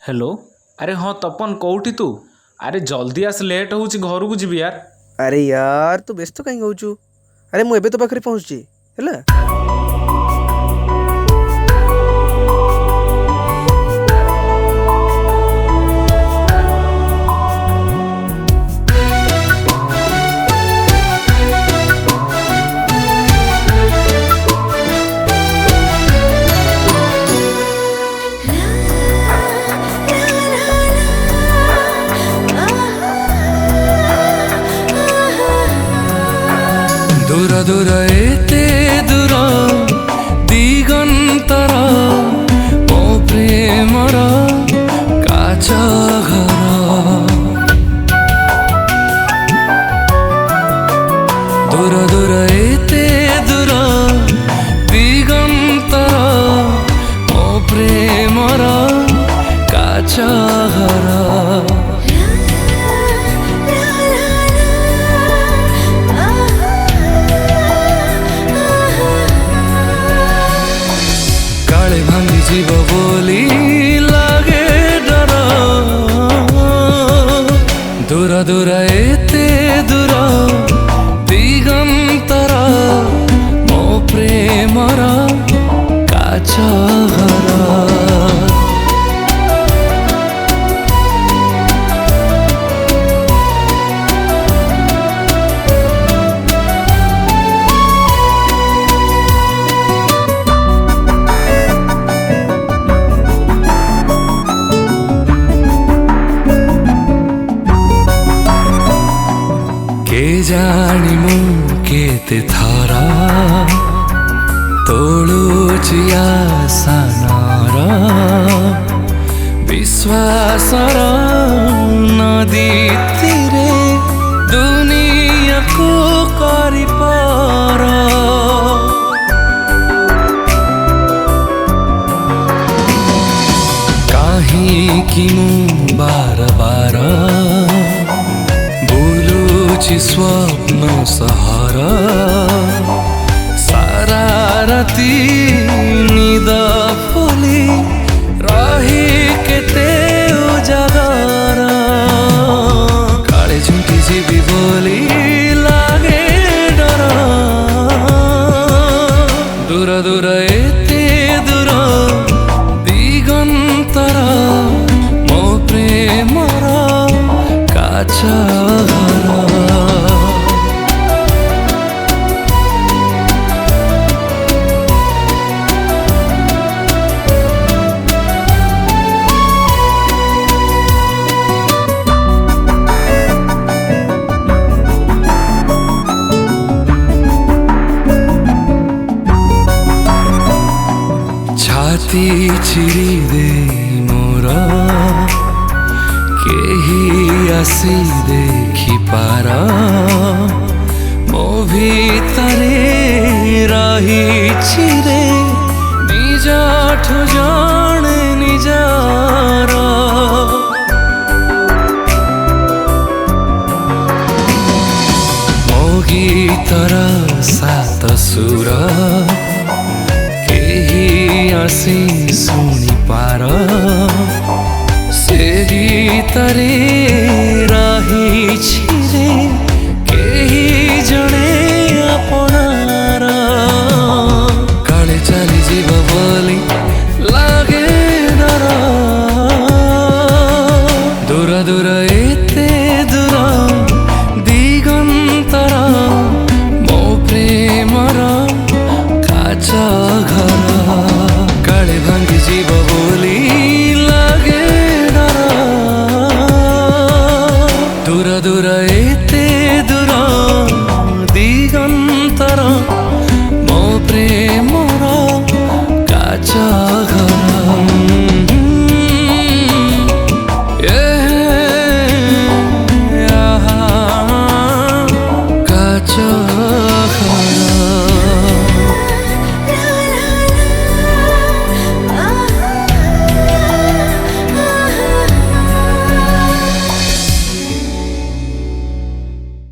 Hello. अरे हाँ तपन कौटी तू? अरे जल्दी आस, लेट होची घर को जीवी यार। अरे यार तू व्यस्त कहीं होचु। अरे मु एबे तो पाखरे पहुंची हैला। दूर दूर एते दूर दिगंतर मो प्रेमर काच घर। दूर दूर एते दूर दिगंतर मो प्रेमर काच घर। भांगी जीव बोली लागे डर। दूर दूर एते दूर दिगंतर मो प्रेमर काच घर। के जानी मु केते थरा तोलुची आशानर विश्वासर नदी तीरे दुनिया को करी पार। काहीं कि मु बार बार स्वप्न सहार सारा राती निद फुली रही केते उजागर। काले झुंकी जीवी बोली लागे डर। दूर दूर एते दूर दिगंतर मो प्रेमर काच घर। छाती चिरी दे मोर केही आसी देखी पार। मो भीतरे रही रे निज ठो जाने निजार। मो गीतर सात सुर आसी सुनी पार। से गीतरे रही